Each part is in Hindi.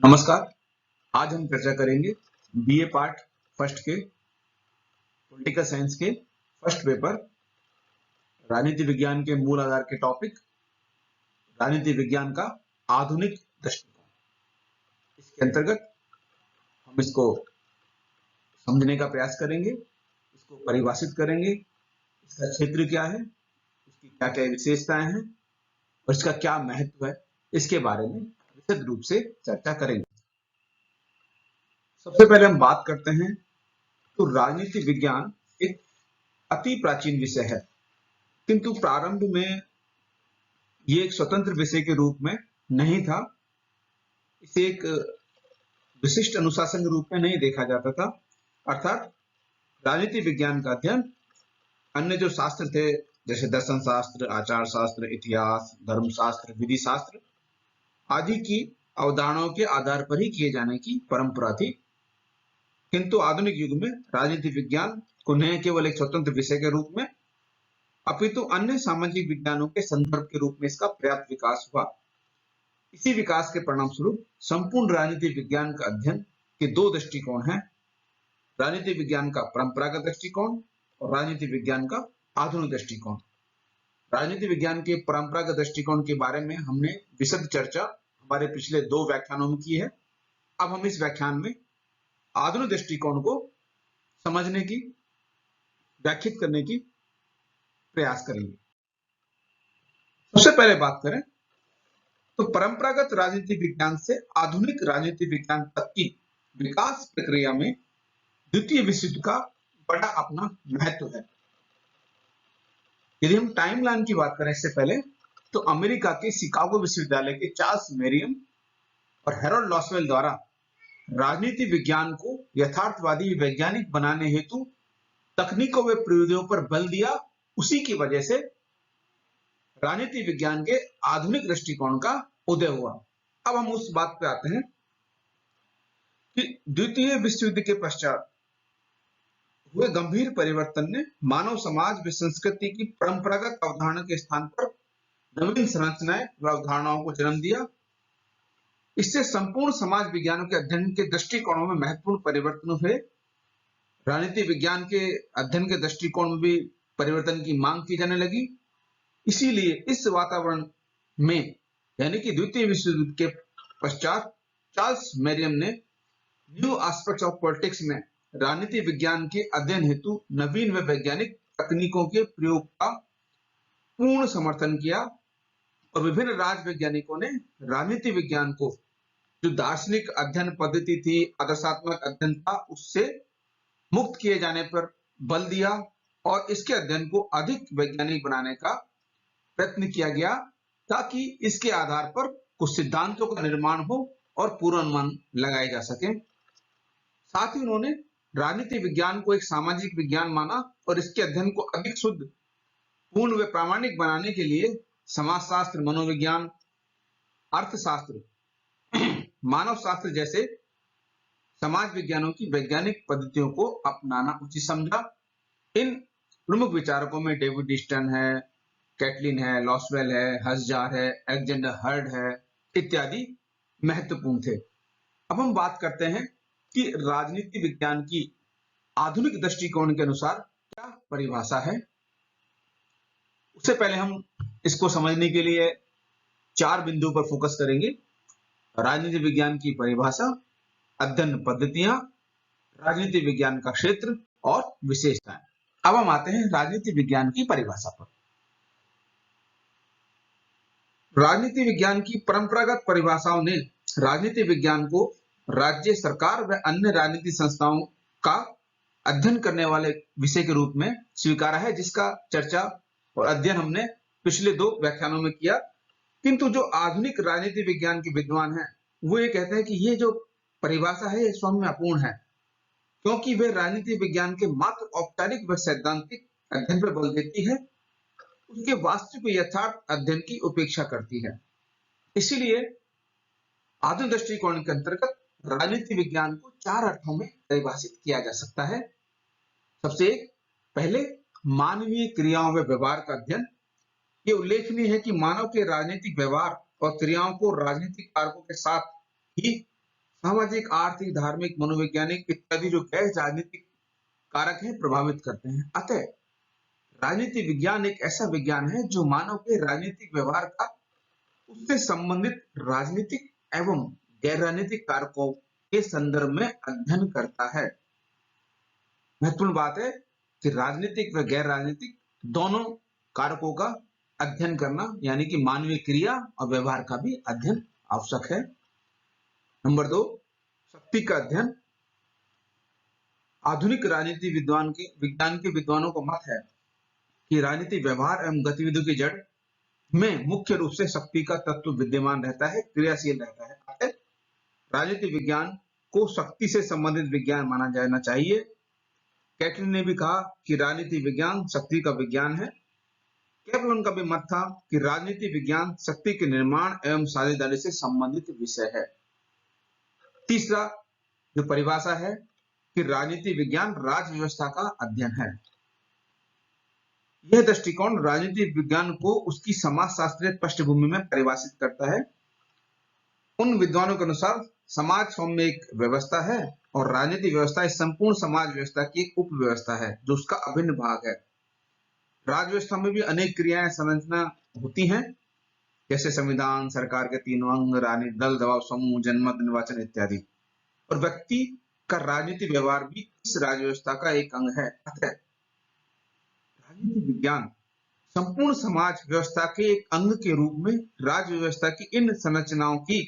नमस्कार। आज हम चर्चा करेंगे बीए पार्ट फर्स्ट के पॉलिटिकल साइंस के फर्स्ट पेपर राजनीति विज्ञान के मूल आधार के टॉपिक राजनीति विज्ञान का आधुनिक दृष्टिकोण। इसके अंतर्गत हम इसको समझने का प्रयास करेंगे, इसको परिभाषित करेंगे, इसका क्षेत्र क्या है, इसकी क्या क्या विशेषताएं हैं और इसका क्या महत्व है, इसके बारे में विशद रूप से चर्चा करेंगे। सबसे पहले हम बात करते हैं तो राजनीति विज्ञान एक अति प्राचीन विषय है, किंतु प्रारंभ में ये एक स्वतंत्र विषय के रूप में नहीं था। इसे एक विशिष्ट अनुशासन के रूप में नहीं देखा जाता था। अर्थात राजनीति विज्ञान का अध्ययन अन्य जो शास्त्र थे जैसे दर्शन शास्त्र, आचार शास्त्र, इतिहास, धर्मशास्त्र, विधि शास्त्र आदि की अवधारणाओं के आधार पर ही किए जाने की परंपरा थी। किंतु आधुनिक युग में राजनीति विज्ञान को न केवल एक स्वतंत्र विषय के रूप में अपितु अन्य सामाजिक विज्ञानों के संदर्भ के रूप में इसका पर्याप्त विकास हुआ। इसी विकास के परिणाम स्वरूप संपूर्ण राजनीति विज्ञान का अध्ययन के दो दृष्टिकोण हैं, राजनीति विज्ञान का परंपरागत दृष्टिकोण और राजनीति विज्ञान का आधुनिक दृष्टिकोण। राजनीति विज्ञान के परंपरागत दृष्टिकोण के बारे में हमने विशद चर्चा हमारे पिछले 2 व्याख्यानों में की है। अब हम इस व्याख्यान में आधुनिक दृष्टिकोण को समझने की, व्याख्यात करने की प्रयास करेंगे। सबसे पहले बात करें तो परंपरागत राजनीति विज्ञान से आधुनिक राजनीति विज्ञान तक की विकास प्रक्रिया में द्वितीय विश्व युद्ध का बड़ा अपना महत्व है। यदि हम टाइमलाइन की बात करें इससे पहले तो अमेरिका के शिकागो विश्वविद्यालय के चार्ल्स मेरियम और हैरोल्ड लॉसवेल द्वारा राजनीति विज्ञान को यथार्थवादी वैज्ञानिक बनाने हेतु तकनीकों व प्रविधियों पर बल दिया। उसी की वजह से राजनीति विज्ञान के आधुनिक दृष्टिकोण का उदय हुआ। अब हम उस बात पे आते हैं कि द्वितीय विश्व युद्ध के पश्चात हुए गंभीर परिवर्तन ने मानव समाज व संस्कृति की परंपरागत अवधारणा के स्थान पर नवीन संरचनाएं व अवधारणाओं को जन्म दिया। इससे संपूर्ण समाज विज्ञानों के अध्ययन के दृष्टिकोणों में महत्वपूर्ण परिवर्तन हुए। राजनीति विज्ञान के अध्ययन के दृष्टिकोण में भी परिवर्तन की मांग की जाने लगी। इसीलिए इस वातावरण में यानी कि द्वितीय विश्व युद्ध के पश्चात चार्ल्स मेरियम ने न्यू एस्पेक्ट्स ऑफ पॉलिटिक्स में राजनीति विज्ञान के अध्ययन हेतु नवीन व वैज्ञानिक तकनीकों के प्रयोग का पूर्ण समर्थन किया और विभिन्न राज वैज्ञानिकों ने राजनीति विज्ञान को जो दार्शनिक अध्ययन पद्धति थी, आदर्शात्मक अध्ययन था, उससे मुक्त किए जाने पर बल दिया और इसके अध्ययन को अधिक वैज्ञानिक बनाने का प्रयत्न किया गया ताकि इसके आधार पर कुछ सिद्धांतों का निर्माण हो और पूर्वानुमान लगाए जा सके। साथ ही उन्होंने राजनीति विज्ञान को एक सामाजिक विज्ञान माना और इसके अध्ययन को अधिक शुद्ध, पूर्ण व प्रामाणिक बनाने के लिए समाजशास्त्र, मनोविज्ञान, अर्थशास्त्र, मानव शास्त्र जैसे समाज विज्ञानों की वैज्ञानिक पद्धतियों को अपनाना उचित समझा। इन प्रमुख विचारकों में डेविड ईस्टन है, कैटलिन है, लॉसवेल है, हसजार है, अलेक्जेंडर हर्ड है इत्यादि महत्वपूर्ण थे। अब हम बात करते हैं कि राजनीति विज्ञान की आधुनिक दृष्टिकोण के अनुसार क्या परिभाषा है। उससे पहले हम इसको समझने के लिए 4 बिंदुओं पर फोकस करेंगे: राजनीति विज्ञान की परिभाषा, अध्ययन पद्धतियां, राजनीति विज्ञान का क्षेत्र और विशेषताएं। अब हम आते हैं राजनीति विज्ञान की परिभाषा पर। राजनीति विज्ञान की परंपरागत परिभाषाओं ने राजनीति विज्ञान को राज्य सरकार व अन्य राजनीतिक संस्थाओं का अध्ययन करने वाले विषय के रूप में स्वीकारा है, जिसका चर्चा और अध्ययन हमने पिछले 2 व्याख्यानों में किया। किंतु जो आधुनिक राजनीति विज्ञान के विद्वान हैं वो ये कहते हैं कि ये जो परिभाषा है ये स्वयं में अपूर्ण है, क्योंकि वे राजनीति विज्ञान के मात्र औपचारिक व सैद्धांतिक अध्ययन पर बल देती है, उसके वास्तविक यथार्थ अध्ययन की उपेक्षा करती है। इसीलिए आधुनिक दृष्टिकोण के अंतर्गत राजनीति विज्ञान को 4 अर्थों में परिभाषित किया जा सकता है। सबसे पहले मानवीय क्रियाओं व व्यवहार का अध्ययन। ये उल्लेखनीय है कि मानव के राजनीतिक व्यवहार और क्रियाओं को राजनीतिक कारकों के साथ ही सामाजिक, आर्थिक, धार्मिक, मनोवैज्ञानिक इत्यादि जो गैर राजनीतिक कारक हैं प्रभावित करते हैं। अतः राजनीति विज्ञान एक ऐसा विज्ञान है जो मानव के राजनीतिक व्यवहार का उससे संबंधित राजनीतिक एवं गैर राजनीतिक कारकों के संदर्भ में अध्ययन करता है। महत्वपूर्ण बात है कि राजनीतिक व गैर राजनीतिक दोनों कारकों का अध्ययन करना, यानी कि मानवीय क्रिया और व्यवहार का भी अध्ययन आवश्यक है। नंबर 2, शक्ति का अध्ययन। आधुनिक राजनीति विज्ञान के विद्वानों का मत है कि राजनीतिक व्यवहार एवं गतिविधियों की जड़ में मुख्य रूप से शक्ति का तत्व विद्यमान रहता है, क्रियाशील रहता है। अतः राजनीति विज्ञान को शक्ति से संबंधित विज्ञान माना जाना चाहिए। कैटलिन ने भी कहा कि राजनीति विज्ञान शक्ति का विज्ञान है। कैपलन का भी मत था कि राजनीति विज्ञान शक्ति के निर्माण एवं साझेदारी से संबंधित विषय है। तीसरा जो परिभाषा है कि राजनीति विज्ञान राज्य व्यवस्था का अध्ययन है। यह दृष्टिकोण राजनीतिक विज्ञान को उसकी समाजशास्त्रीय पृष्ठभूमि में परिभाषित करता है। उन विद्वानों के अनुसार समाज सौम्य एक व्यवस्था है और राजनीतिक व्यवस्था इस संपूर्ण समाज व्यवस्था की एक उप व्यवस्था है जो उसका अभिन्न भाग है। राज्य व्यवस्था में भी अनेक क्रियाएं संरचना होती हैं, जैसे संविधान, सरकार के तीनों अंग, राजनीतिक दल, दबाव समूह, जनमत, निर्वाचन इत्यादि। और व्यक्ति का राजनीतिक व्यवहार भी इस राज्य व्यवस्था का एक अंग है। अतः राजनीतिक विज्ञान संपूर्ण समाज व्यवस्था के एक अंग के रूप में राज्य व्यवस्था की इन संरचनाओं की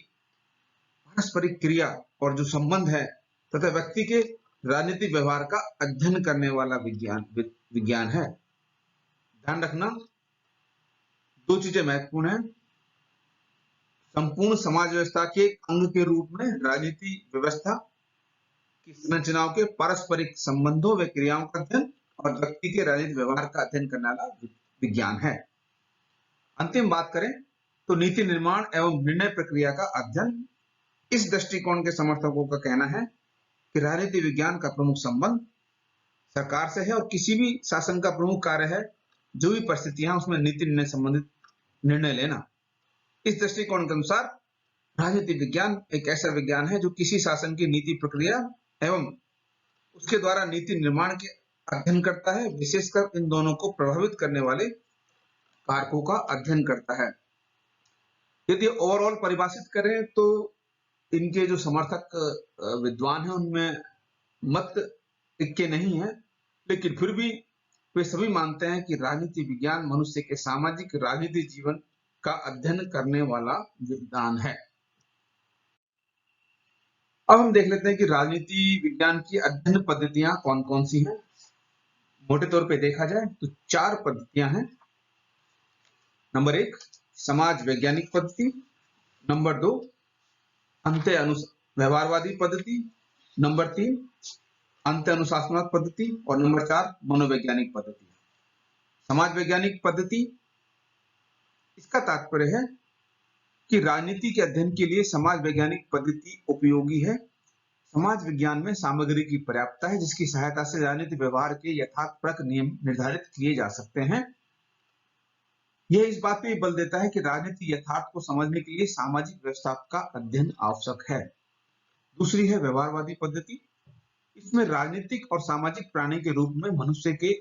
पारस्परिक क्रिया और जो संबंध है तथा व्यक्ति के राजनीतिक व्यवहार का अध्ययन करने वाला विज्ञान है। ध्यान रखना, दो चीजें महत्वपूर्ण है। संपूर्ण समाज व्यवस्था के एक अंग के रूप में राजनीति व्यवस्था की संरचनाओं के पारस्परिक संबंधों व क्रियाओं का अध्ययन और व्यक्ति के राजनीतिक व्यवहार का अध्ययन करने वाला विज्ञान है। अंतिम बात करें तो नीति निर्माण एवं निर्णय प्रक्रिया का अध्ययन। इस दृष्टिकोण के समर्थकों का कहना है कि राजनीति विज्ञान का प्रमुख संबंध सरकार से है और किसी भी शासन का प्रमुख कार्य है जो भी परिस्थितियां उसमें नीति निर्णय संबंधित निर्णय लेना। इस दृष्टिकोण के अनुसार राजनीति विज्ञान एक ऐसा विज्ञान है जो किसी शासन की नीति प्रक्रिया एवं उसके द्वारा नीति निर्माण के अध्ययन करता है, विशेषकर इन दोनों को प्रभावित करने वाले कारकों का अध्ययन करता है। यदि ओवरऑल परिभाषित करें तो इनके जो समर्थक विद्वान हैं उनमें मत इक्के नहीं है, लेकिन फिर भी वे सभी मानते हैं कि राजनीति विज्ञान मनुष्य के सामाजिक राजनीतिक जीवन का अध्ययन करने वाला विज्ञान है। अब हम देख लेते हैं कि राजनीति विज्ञान की अध्ययन पद्धतियां कौन कौन सी हैं। मोटे तौर पे देखा जाए तो 4 पद्धतियां हैं। नंबर 1 समाज वैज्ञानिक पद्धति, नंबर 2 व्यवहारवादी पद्धति, नंबर 3 अंत्य अनुशासनात्मक पद्धति और नंबर 4 मनोवैज्ञानिक पद्धति। समाज वैज्ञानिक पद्धति, इसका तात्पर्य है कि राजनीति के अध्ययन के लिए समाज वैज्ञानिक पद्धति उपयोगी है। समाज विज्ञान में सामग्री की पर्याप्तता है जिसकी सहायता से राजनीतिक व्यवहार के यथार्थपरक नियम निर्धारित किए जा सकते हैं। यह इस बात पे बल देता है कि राजनीतिक यथार्थ को समझने के लिए सामाजिक व्यवस्था का अध्ययन आवश्यक है। दूसरी है व्यवहारवादी पद्धति। इसमें राजनीतिक और सामाजिक प्राणी के रूप में मनुष्य के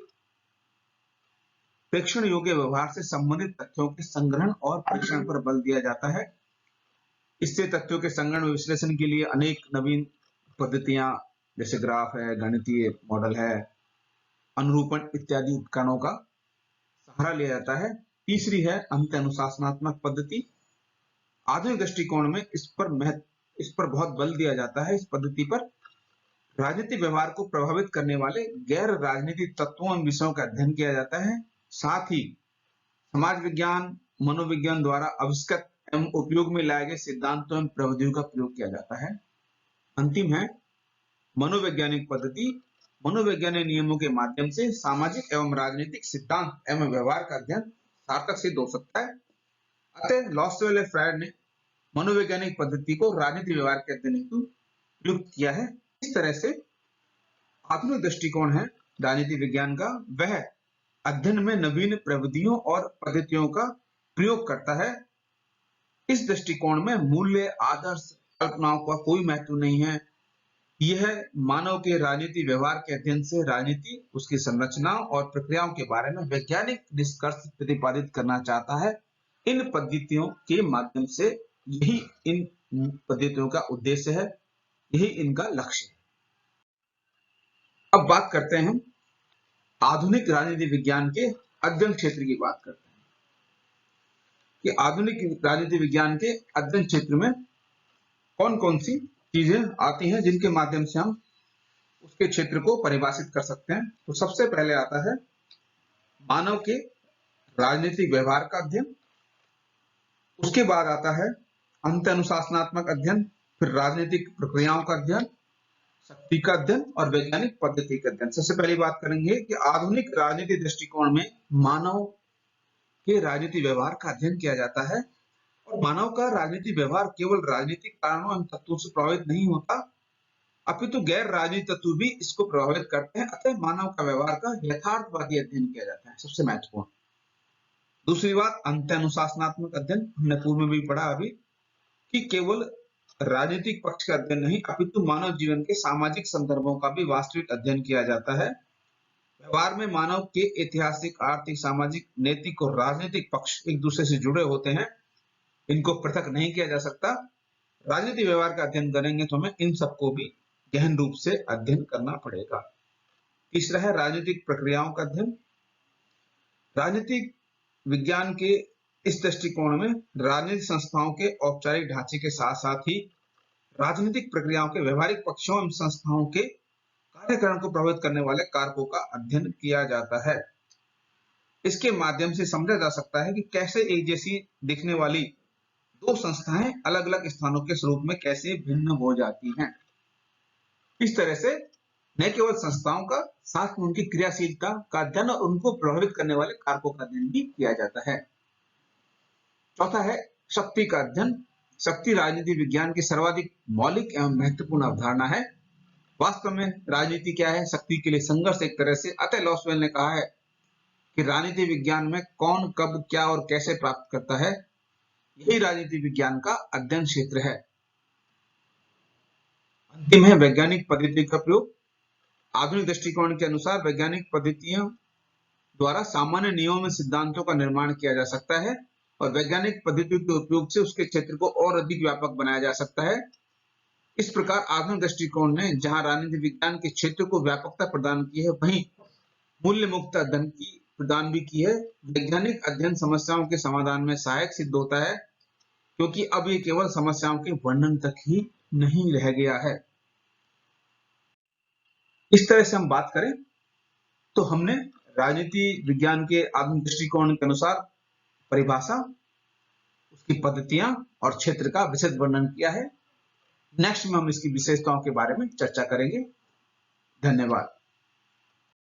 प्रेक्षण योग्य व्यवहार से संबंधित तथ्यों के संग्रहण और परीक्षण पर बल दिया जाता है। इससे तथ्यों के संग्रहण और विश्लेषण के लिए अनेक नवीन पद्धतियां जैसे ग्राफ है, गणितीय मॉडल है, अनुरूपण इत्यादि उपकरणों का सहारा लिया जाता है। तीसरी है अंत्य अनुशासनात्मक पद्धति। आधुनिक दृष्टिकोण में इस पर बहुत बल दिया जाता है। इस पद्धति पर राजनीतिक व्यवहार को प्रभावित करने वाले गैर राजनीतिक तत्वों एवं विषयों का अध्ययन किया जाता है। साथ ही समाज विज्ञान, मनोविज्ञान द्वारा आविष्कृत एवं उपयोग में लाए गए सिद्धांतों एवं प्रविधियों का प्रयोग किया जाता है। अंतिम है मनोवैज्ञानिक पद्धति। मनोवैज्ञानिक नियमों के माध्यम से सामाजिक एवं राजनीतिक सिद्धांत एवं व्यवहार का अध्ययन सार्थक सिद्ध हो सकता है। अतः लॉस्वेल फ्रायड ने मनोवैज्ञानिक पद्धति को राजनीतिक व्यवहार के अध्ययन हेतु प्रयुक्त किया है। इस तरह से आधुनिक दृष्टिकोण है राजनीति विज्ञान का, वह अध्ययन में नवीन प्रविधियों और पद्धतियों का प्रयोग करता है। इस दृष्टिकोण में मूल्य, आदर्श, कल्पनाओं का कोई महत्व नहीं है। यह मानव के राजनीति व्यवहार के अध्ययन से राजनीति, उसकी संरचनाओं और प्रक्रियाओं के बारे में वैज्ञानिक निष्कर्ष प्रतिपादित करना चाहता है। इन पद्धतियों के माध्यम से यही इन पद्धतियों का उद्देश्य है, यही इनका लक्ष्य है। अब बात करते हैं आधुनिक राजनीति विज्ञान के अध्ययन क्षेत्र की बात करते हैं कि आधुनिक राजनीति विज्ञान के अध्ययन क्षेत्र में कौन कौन सी चीजें आती हैं जिनके माध्यम से हम उसके क्षेत्र को परिभाषित कर सकते हैं। तो सबसे पहले आता है मानव के राजनीतिक व्यवहार का अध्ययन, उसके बाद आता है अंत अनुशासनात्मक अध्ययन, फिर राजनीतिक प्रक्रियाओं का अध्ययन, शक्ति का अध्ययन और वैज्ञानिक पद्धति का अध्ययन। सबसे पहली बात करेंगे कि आधुनिक राजनीति दृष्टिकोण में मानव के राजनीतिक व्यवहार का अध्ययन किया जाता है और मानव का राजनीतिक व्यवहार केवल राजनीतिक कारणों एवं तत्वों से प्रभावित नहीं होता, अपितु गैर राजनीतिक तत्व भी इसको प्रभावित करते हैं। अतः मानव का व्यवहार का यथार्थवादी अध्ययन किया जाता है, सबसे महत्वपूर्ण। दूसरी बात अंत अनुशासनात्मक अध्ययन, हमने पूर्व में भी पढ़ा अभी कि केवल राजनीतिक पक्ष का अध्ययन नहीं अपितु मानव जीवन के सामाजिक संदर्भों का भी वास्तविक अध्ययन किया जाता है। व्यवहार में मानव के ऐतिहासिक, आर्थिक, सामाजिक, नैतिक और राजनीतिक पक्ष एक दूसरे से जुड़े होते हैं, इनको पृथक नहीं किया जा सकता। राजनीतिक व्यवहार का अध्ययन करेंगे तो हमें इन सबको भी गहन रूप से अध्ययन करना पड़ेगा। तीसरा है राजनीतिक प्रक्रियाओं का अध्ययन। राजनीतिक विज्ञान के इस दृष्टिकोण में राजनीतिक संस्थाओं के औपचारिक ढांचे के साथ साथ ही राजनीतिक प्रक्रियाओं के व्यवहारिक पक्षों एवं संस्थाओं के कार्यकरण को प्रभावित करने वाले कारकों का अध्ययन किया जाता है। इसके माध्यम से समझा जा सकता है कि कैसे एक जैसी दिखने वाली दो संस्थाएं अलग अलग स्थानों के स्वरूप में कैसे भिन्न हो जाती हैं। इस तरह से न केवल संस्थाओं का, साथ में उनकी क्रियाशीलता का अध्ययन और उनको प्रभावित करने वाले कारकों का अध्ययन भी किया जाता है। चौथा है शक्ति का अध्ययन। शक्ति राजनीति विज्ञान की सर्वाधिक मौलिक एवं महत्वपूर्ण अवधारणा है। वास्तव में राजनीति क्या है? शक्ति के लिए संघर्ष एक तरह से। अतः लॉसवेल ने कहा है कि राजनीति विज्ञान में कौन, कब, क्या और कैसे प्राप्त करता है, यही राजनीति विज्ञान का अध्ययन क्षेत्र है। अंतिम है वैज्ञानिक पद्धति का प्रयोग। आधुनिक दृष्टिकोण के अनुसार वैज्ञानिक पद्धतियों द्वारा सामान्य नियमों में सिद्धांतों का निर्माण किया जा सकता है और वैज्ञानिक पद्धतियों के उपयोग से उसके क्षेत्र को और अधिक व्यापक बनाया जा सकता है। इस प्रकार आधुनिक दृष्टिकोण ने जहां राजनीति विज्ञान के क्षेत्र को व्यापकता प्रदान की है, वहीं मूल्य मुक्त अध्ययन की प्रदान भी की है। वैज्ञानिक अध्ययन समस्याओं के समाधान में सहायक सिद्ध होता है, क्योंकि अब ये केवल समस्याओं के वर्णन तक ही नहीं रह गया है। इस तरह से हम बात करें तो हमने राजनीति विज्ञान के आधुनिक दृष्टिकोण के अनुसार परिभाषा, उसकी पद्धतियां और क्षेत्र का विशद वर्णन किया है। नेक्स्ट में हम इसकी विशेषताओं के बारे में चर्चा करेंगे। धन्यवाद।